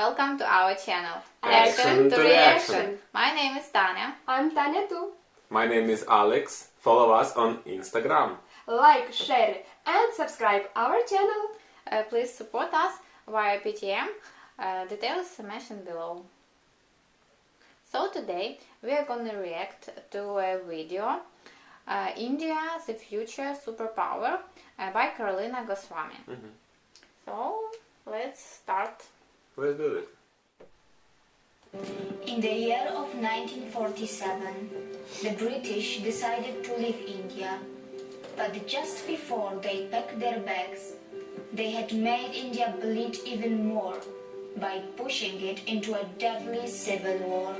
welcome to our channel. Action to Reaction. My name is Tanya. I'm Tanya too. My name is Alex. Follow us on Instagram. Like, share and subscribe our channel. Please support us via PAYTM. Details mentioned below. So today we are going to react to a video India, the Future Superpower by Karolina Goswami. So let's start. Let's do it. In the year of 1947, the British decided to leave India. But just before they packed their bags, they had made India bleed even more by pushing it into a deadly civil war.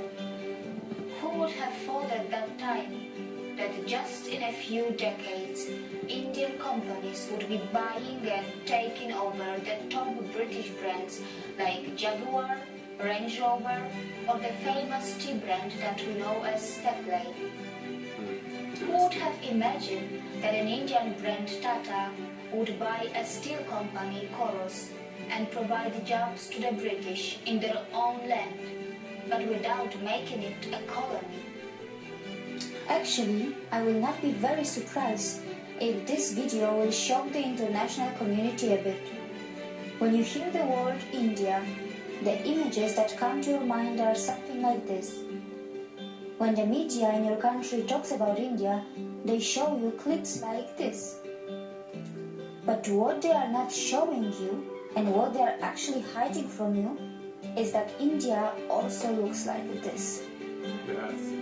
Who would have thought at that time that just in a few decades, Indian companies would be buying and taking over the top British brands like Jaguar, Range Rover, or the famous tea brand that we know as Tetley? Who would have imagined that an Indian brand Tata would buy a steel company Coros and provide jobs to the British in their own land, but without making it a colony? Actually, I will not be very surprised if this video will shock the international community a bit. When you hear the word India, the images that come to your mind are something like this. When the media in your country talks about India, they show you clips like this. But what they are not showing you, and what they are actually hiding from you, is that India also looks like this. Yes.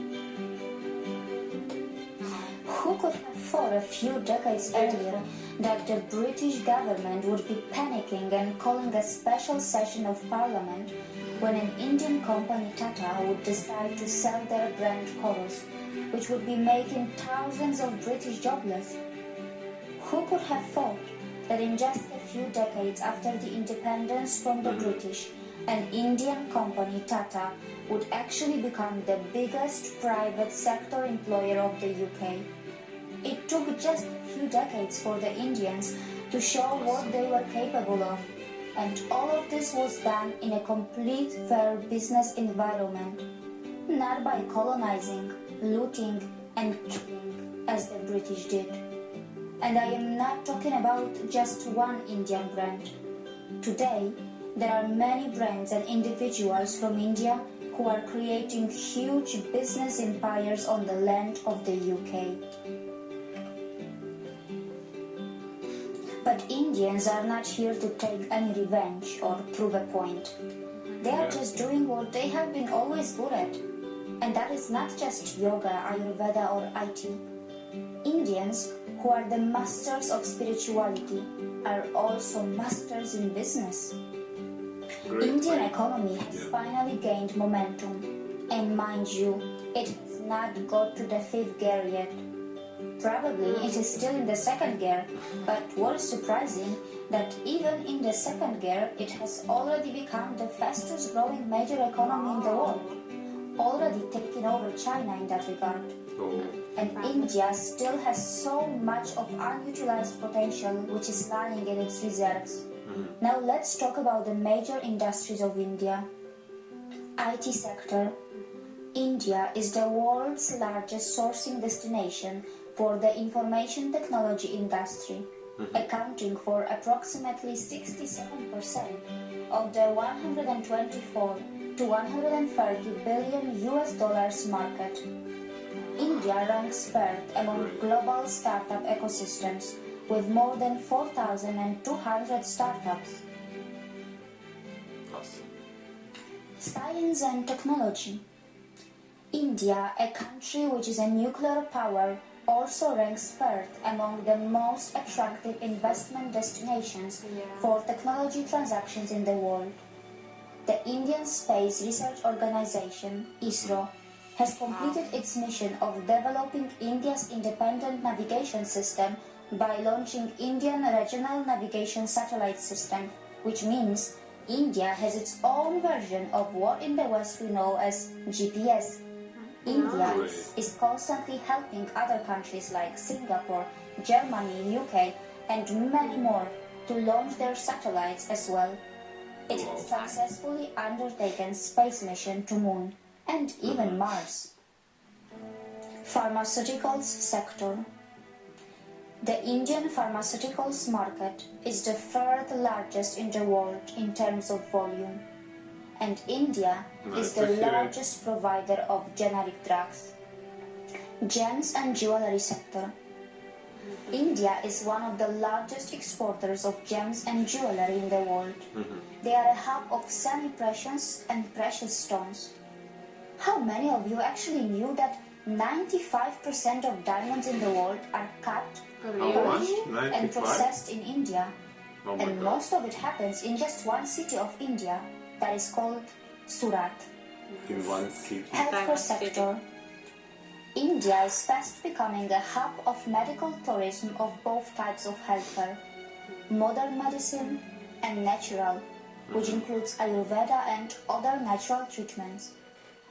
Who could have thought a few decades earlier that the British government would be panicking and calling a special session of parliament when an Indian company Tata would decide to sell their brand Coros, which would be making thousands of British jobless? Who could have thought that in just a few decades after the independence from the British, an Indian company Tata would actually become the biggest private sector employer of the UK? It took just a few decades for the Indians to show what they were capable of, and all of this was done in a complete fair business environment, not by colonizing, looting and killing as the British did. And I am not talking about just one Indian brand. Today, there are many brands and individuals from India who are creating huge business empires on the land of the UK. But Indians are not here to take any revenge or prove a point. They are just doing what they have been always good at. And that is not just yoga, Ayurveda or IT. Indians, who are the masters of spirituality, are also masters in business. Indian economy has finally gained momentum. And mind you, it has not got to the 5th gear yet. Probably it is still in the 2nd gear, but what is surprising that even in the 2nd gear it has already become the fastest growing major economy in the world, already taking over China in that regard. And India still has so much of unutilized potential which is lying in its reserves. Now let's talk about the major industries of India. IT sector. India is the world's largest sourcing destination for the information technology industry, accounting for approximately 67% of the 124 to 130 billion US dollars market. India ranks 3rd among global startup ecosystems with more than 4,200 startups. Awesome. Science and technology. India, a country which is a nuclear power, also ranks 3rd among the most attractive investment destinations for technology transactions in the world. The Indian Space Research Organization, ISRO, has completed its mission of developing India's independent navigation system by launching Indian Regional Navigation Satellite System, which means India has its own version of what in the West we know as GPS. India is constantly helping other countries like Singapore, Germany, UK, and many more to launch their satellites as well. It has successfully undertaken space mission to Moon and even Mars. Pharmaceuticals Sector. The Indian pharmaceuticals market is the third largest in the world in terms of volume, and India is the largest provider of generic drugs. Gems and jewelry sector. India is one of the largest exporters of gems and jewelry in the world. They are a hub of semi-precious and precious stones. How many of you actually knew that 95% of diamonds in the world are cut, polished, and processed in India? And most of it happens in just one city of India, that is called Surat. In one city. Healthcare sector. India is fast becoming a hub of medical tourism of both types of healthcare, modern medicine and natural, which includes Ayurveda and other natural treatments.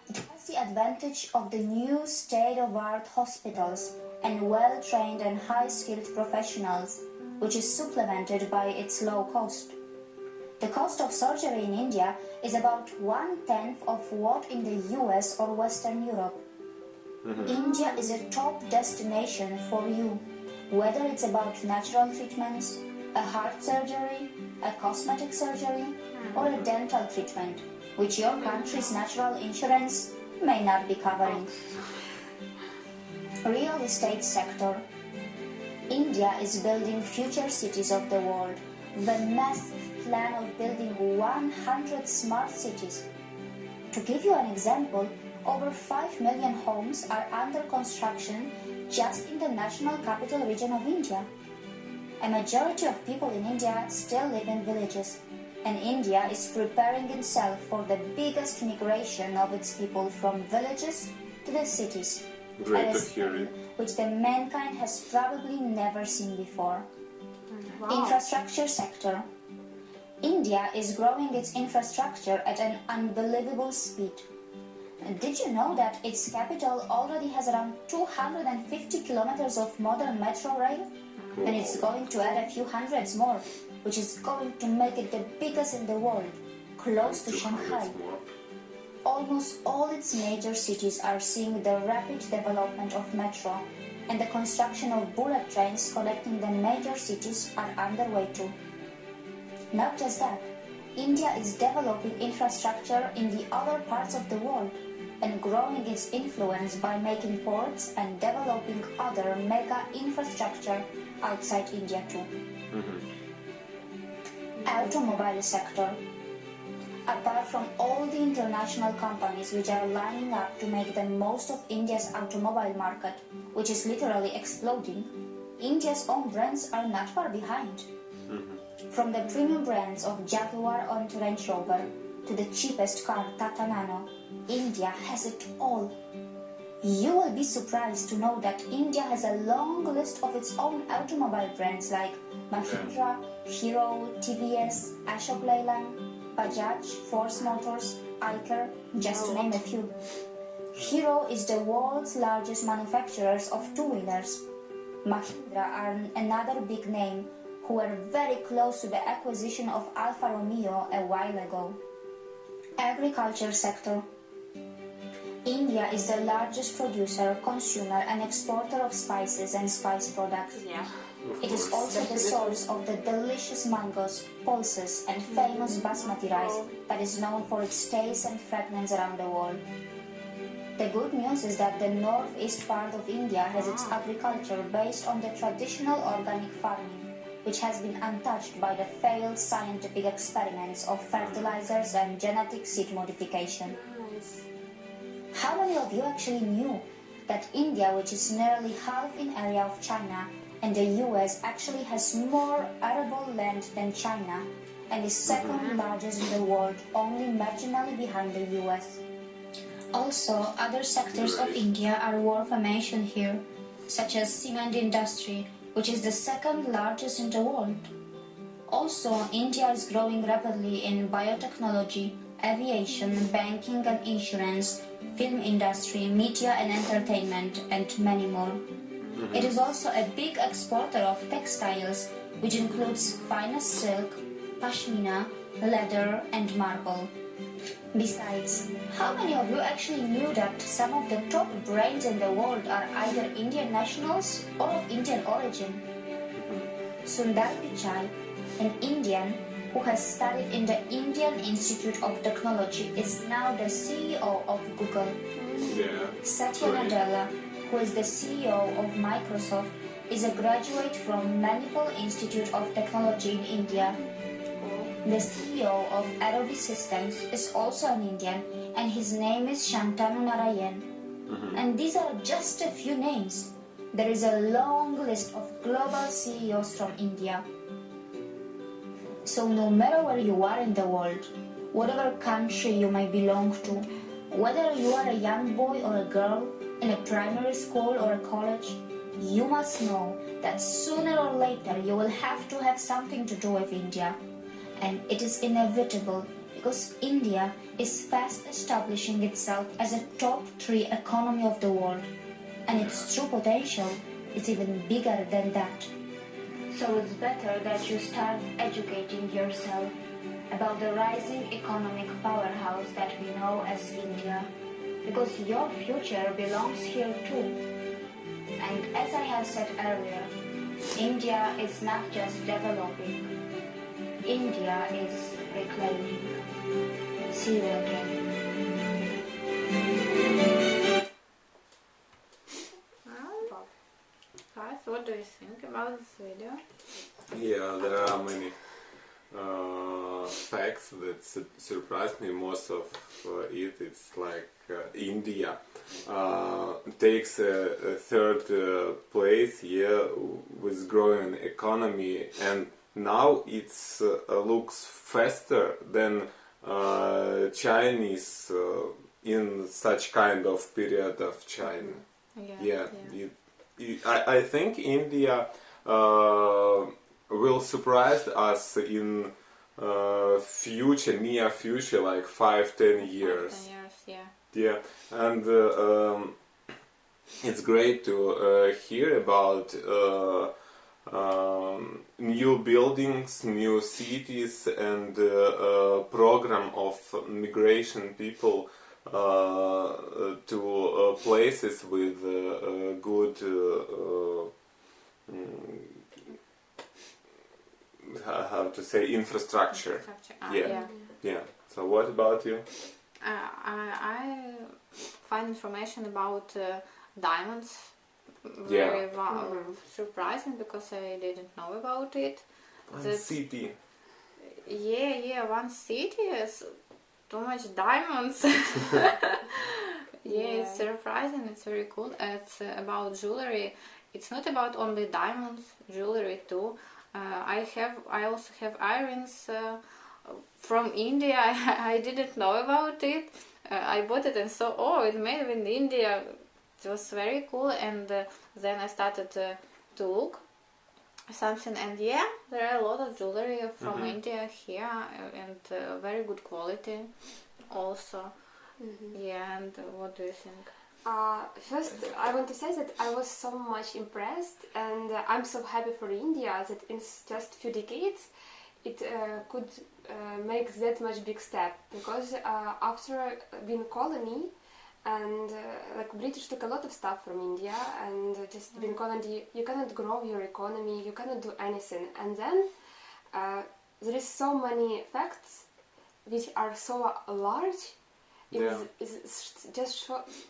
It has the advantage of the new state-of-art hospitals and well-trained and high-skilled professionals, which is supplemented by its low cost. The cost of surgery in India is about 1/10 of what in the US or Western Europe. India is a top destination for you, whether it's about natural treatments, a heart surgery, a cosmetic surgery, or a dental treatment, which your country's natural insurance may not be covering. Real estate sector. India is building future cities of the world with a massive plan of building 100 smart cities. To give you an example, over 5 million homes are under construction just in the national capital region of India. A majority of people in India still live in villages, and India is preparing itself for the biggest migration of its people from villages to the cities, Great at a to hear speed it. which the mankind has probably never seen before. Wow. Infrastructure sector. India is growing its infrastructure at an unbelievable speed. Did you know that its capital already has around 250 kilometers of modern metro rail? And it's going to add a few hundreds more, which is going to make it the biggest in the world, close to Shanghai. Almost all its major cities are seeing the rapid development of metro, and the construction of bullet trains connecting the major cities are underway too. Not just that, India is developing infrastructure in the other parts of the world and growing its influence by making ports and developing other mega infrastructure outside India too. Automobile sector. Apart from all the international companies which are lining up to make the most of India's automobile market, which is literally exploding, India's own brands are not far behind. From the premium brands of Jaguar and Range Rover to the cheapest car Tata Nano, India has it all. You will be surprised to know that India has a long list of its own automobile brands like Mahindra, Hero, TVS, Ashok Leyland, Bajaj, Force Motors, Eicher, just to name a few. Hero is the world's largest manufacturer of two-wheelers. Mahindra are another big name who were very close to the acquisition of Alfa Romeo a while ago. Agriculture sector. India is the largest producer, consumer and exporter of spices and spice products. Yeah. It is also the source of the delicious mangoes, pulses and famous basmati rice that is known for its taste and fragrance around the world. The good news is that the northeast part of India has its agriculture based on the traditional organic farming, which has been untouched by the failed scientific experiments of fertilizers and genetic seed modification. How many of you actually knew that India, which is nearly half in area of China, and the US actually has more arable land than China and is second largest in the world, only marginally behind the US? Also, other sectors of India are worth a mention here, such as cement industry, which is the second largest in the world. Also, India is growing rapidly in biotechnology, aviation, banking and insurance, film industry, media and entertainment, and many more. It is also a big exporter of textiles, which includes finest silk, pashmina, leather, and marble. Besides, how many of you actually knew that some of the top brains in the world are either Indian nationals or of Indian origin? Sundar Pichai, an Indian who has studied in the Indian Institute of Technology, is now the CEO of Google. Yeah. Satya Great. Nadella, who is the CEO of Microsoft, is a graduate from Manipal Institute of Technology in India. The CEO of Adobe Systems is also an Indian, and his name is Shantanu Narayan. And these are just a few names. There is a long list of global CEOs from India. So no matter where you are in the world, whatever country you may belong to, whether you are a young boy or a girl, in a primary school or a college, you must know that sooner or later you will have to have something to do with India. And it is inevitable because India is fast establishing itself as a top 3 economy of the world. And its true potential is even bigger than that. So it's better that you start educating yourself about the rising economic powerhouse that we know as India, because your future belongs here too. And as I have said earlier, India is not just developing, India is reclaiming. See you again. Guys, what do you think about this video? Yeah, there are many facts that surprised me. Most of it's like India takes a third place with growing economy, and now it's looks faster than Chinese in such kind of period of China. I think India will surprise us in near future, like 5-10 years. 10 years, yeah. Yeah, and it's great to hear about new buildings, new cities, and program of migration people to places with good how to say infrastructure. Yeah. So what about you? I find information about diamonds Yeah. very surprising because I didn't know about it. One city. One city is too much diamonds. It's surprising. It's very cool. It's about jewelry. It's not about only diamonds, jewelry too. I also have earrings from India. I didn't know about it. I bought it and saw, oh, it's made in India. It was very cool, and then I started to look something, and there are a lot of jewelry from India here, and very good quality also. And what do you think? First, I want to say that I was so much impressed, and I'm so happy for India that in just few decades it could make that much big step, because after being colony, and like British took a lot of stuff from India, and just being colony, you cannot grow your economy, you cannot do anything, and then there is so many facts which are so large. Just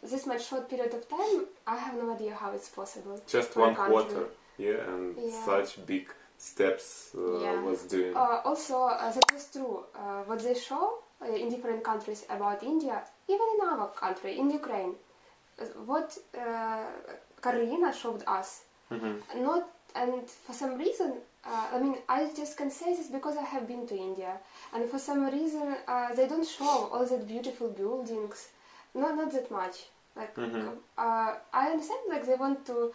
this much short period of time, I have no idea how it's possible. Just one quarter, and such big steps was doing. Also, that was true. What they show in different countries about India, even in our country, in Ukraine, what Karolina showed us, and for some reason, I just can say this because I have been to India, and for some reason they don't show all that beautiful buildings, not that much. Like I understand, like they want to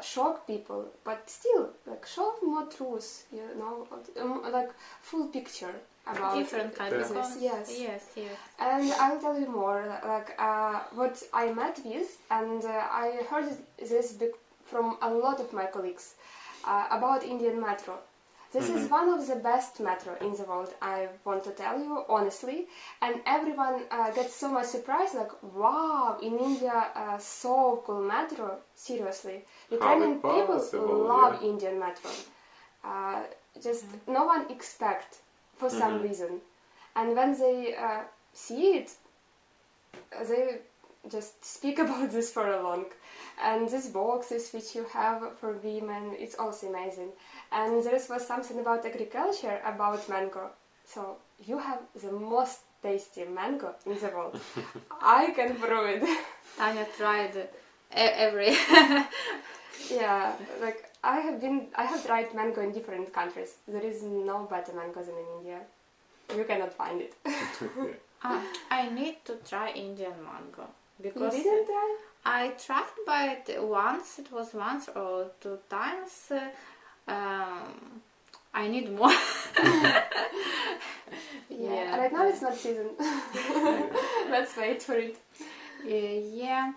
shock people, but still, like show more truth, like full picture about different kind of business. Yes. And I'll tell you more, like what I met with, and I heard this from a lot of my colleagues about Indian metro. This is one of the best metro in the world, I want to tell you, honestly. And everyone gets so much surprise, like, wow, in India, so cool metro, seriously. Ukrainian people love Indian metro. Just no one expect for some reason. And when they see it, they just speak about this for a long. And these boxes which you have for women, it's also amazing. And there was something about agriculture, about mango. So you have the most tasty mango in the world. I can prove it. Tanya tried every. Yeah, like I have tried mango in different countries. There is no better mango than in India. You cannot find it. I need to try Indian mango because You didn't try? I tried, but once or two times. I need more. Yeah, right now it's not season. Let's wait for it. Yeah.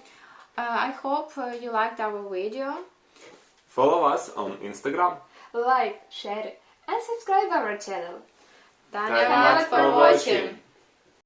I hope you liked our video. Follow us on Instagram. Like, share, and subscribe our channel. Tanya for watching.